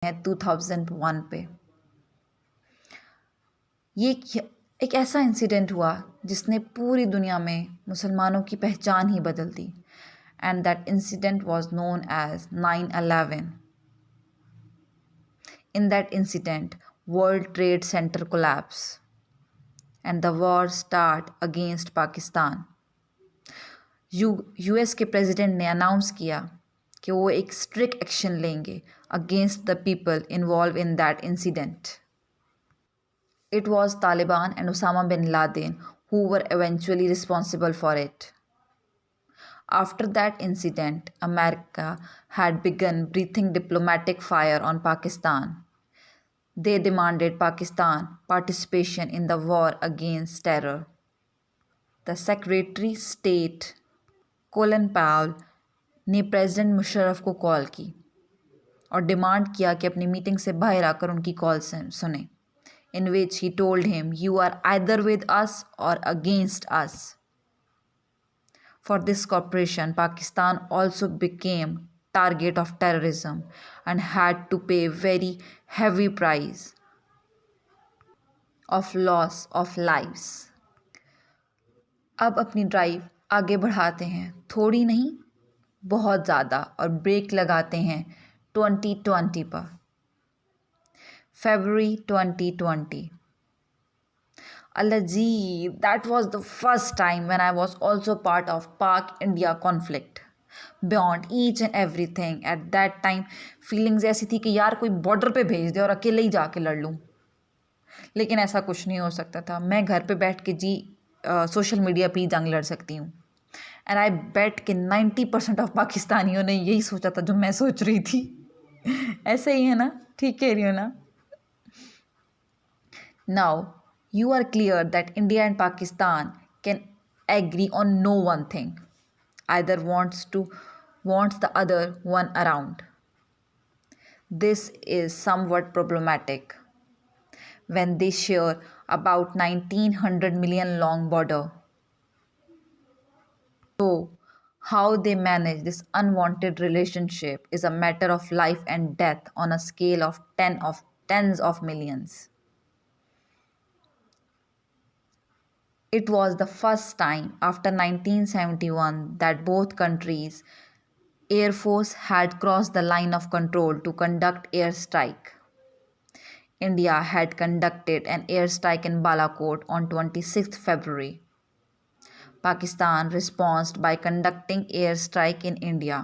है 2001 पे। ये एक ऐसा इंसिडेंट हुआ जिसने पूरी दुनिया में मुसलमानों की पहचान ही बदल दी, and that incident was known as 9/11। In that incident, World Trade Center collapsed and the war start against Pakistan. US के प्रेसिडेंट ने अनाउंस किया कि वो एक स्ट्रिक्ट एक्शन लेंगे against the people involve in that incident. It was Taliban and Osama bin Laden who were eventually responsible for it. After that incident, America had begun breathing diplomatic fire on Pakistan. They demanded Pakistan participation in the war against terror. The Secretary State colon पावल ने president Musharraf को call की और demand किया कि अपनी meeting से बाहर आकर उनकी कॉल सुने. In which he told him, you are either with us or against us. For this cooperation Pakistan also became target of terrorism and had to pay very heavy price of loss of lives. अब अपनी drive आगे बढ़ाते हैं, थोड़ी नहीं बहुत ज़्यादा, और ब्रेक लगाते हैं 2020 पर. February 2020. Alaji, that was the first time when I was also part of Pak-India conflict. Beyond each and everything, at that time feelings ऐसी थी कि यार कोई बॉर्डर पे भेज दे और अकेले ही जाके लड़ लूँ. लेकिन ऐसा कुछ नहीं हो सकता था. मैं घर पे बैठ के सोशल मीडिया पे ही जंग लड़ सकती हूँ. एंड आई बेट कि 90% ऑफ पाकिस्तानियों ने यही सोचा था जो मैं सोच रही थी. ऐसे ही है ना? ठीक कह रही हो ना? Now you are clear that India and Pakistan can agree on no one thing. Either wants the other one around. This is somewhat problematic when they share about 1900 million long border. So how they manage this unwanted relationship is a matter of life and death on a scale of tens of millions. It was the first time after 1971 that both countries' air force had crossed the line of control to conduct airstrike. India had conducted an airstrike in Balakot on 26th February. Pakistan responded by conducting airstrike in India.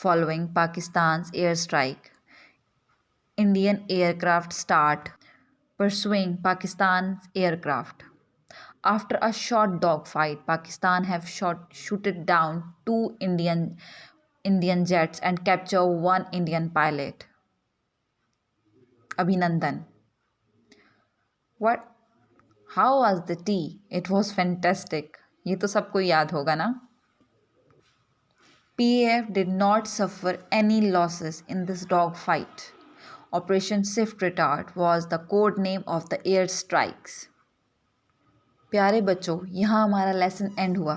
Following Pakistan's airstrike, Indian aircraft start pursuing Pakistan's aircraft. After a short dogfight, Pakistan have shooted down 2 Indian jets and captured 1 Indian pilot. Abhinandan. What? How was the tea? It was fantastic. ये तो सबको याद होगा ना? PAF did not suffer any losses in this dogfight. Operation Swift Retard was the code name of the air strikes. प्यारे बच्चों, यहाँ हमारा लेसन एंड हुआ.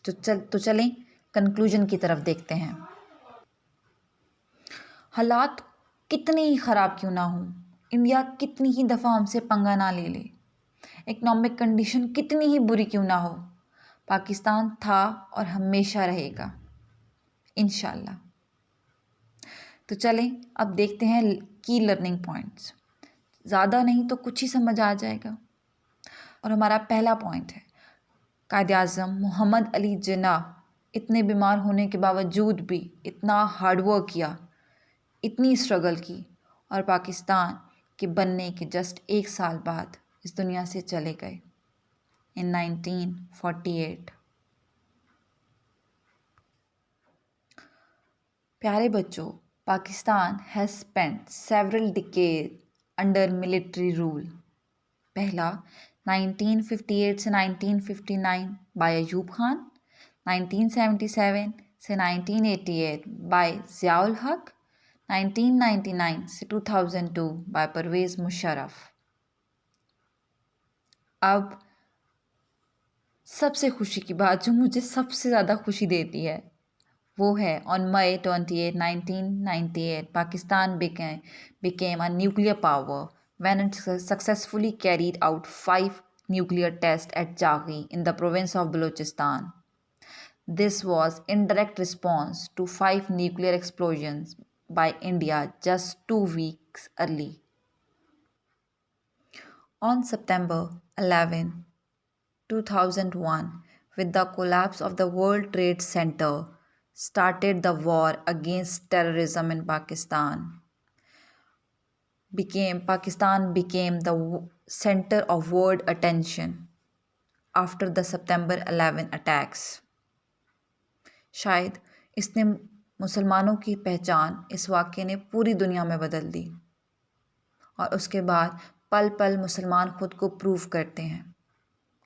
तो चलें कंक्लूजन की तरफ देखते हैं. हालात कितने ही ख़राब क्यों ना हों, इंडिया कितनी ही दफ़ा हमसे पंगा ना ले ले, इकनॉमिक कंडीशन कितनी ही बुरी क्यों ना हो, पाकिस्तान था और हमेशा रहेगा इंशाल्लाह. तो चलें अब देखते हैं की लर्निंग पॉइंट्स. ज़्यादा नहीं तो कुछ ही समझ आ जाएगा. और हमारा पहला पॉइंट है, कायद-ए-आज़म मोहम्मद अली जिन्नाह इतने बीमार होने के बावजूद भी इतना हार्डवर्क किया, इतनी स्ट्रगल की, और पाकिस्तान के बनने के जस्ट 1 साल बाद इस दुनिया से चले गए इन 1948. प्यारे बच्चों, Pakistan has spent several decade under military rule. पहला 1958 से 1959 बाय अयूब खान, 1977 से 1988 बाय ज़ियाउल हक, 1999 से 2002 बाय परवेज़ मुशर्रफ. अब सबसे खुशी की बात जो मुझे सबसे ज़्यादा खुशी देती है, वो है on May 28, 1998, Pakistan became a nuclear power when it successfully carried out 5 nuclear tests at Chaghi in the province of Balochistan. This was in direct response to 5 nuclear explosions by India just 2 weeks early. On September 11, 2001, with the collapse of the World Trade Center, started the war against terrorism in Pakistan. Pakistan became the center of world attention after the September 11 attacks. शायद इसने मुसलमानों की पहचान इस वाक़े ने पूरी दुनिया में बदल दी और उसके बाद पल पल मुसलमान खुद को प्रूव करते हैं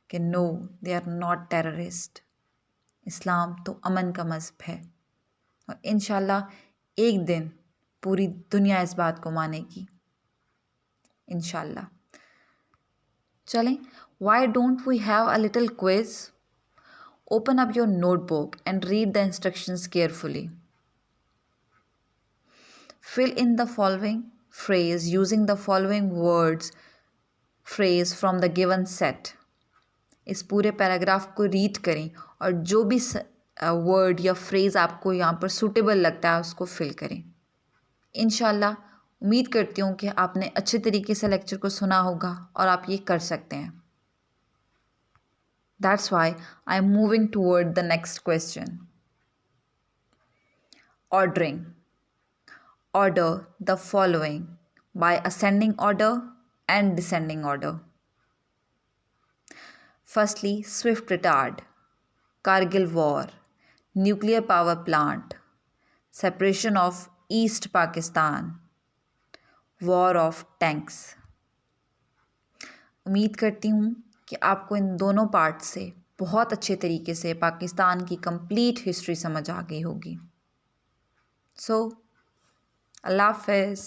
कि no, they are not terrorist. Islam तो अमन का मज़हब है और इंशाल्लाह एक दिन पूरी दुनिया इस बात को मानेगी, इंशाल्लाह। चलें, why don't we have a little quiz? Open up your notebook and read the instructions carefully. Fill in the following phrase using the following phrase from the given set. इस पूरे पैराग्राफ को रीड करें और जो भी word या phrase आपको यहाँ पर सूटेबल लगता है उसको फिल करें। इंशाल्लाह उम्मीद करती हूँ कि आपने अच्छे तरीके से लेक्चर को सुना होगा और आप ये कर सकते हैं। That's why I am moving toward the next question. Ordering. Order the following by ascending order and descending order. Firstly, swift retard, Kargil war, nuclear power plant, separation of East Pakistan, war of tanks. उम्मीद करती हूँ कि आपको इन दोनों part से बहुत अच्छे तरीके से पाकिस्तान की कंप्लीट हिस्ट्री समझ आ गई होगी। सो अल्लाह हाफ़िज़।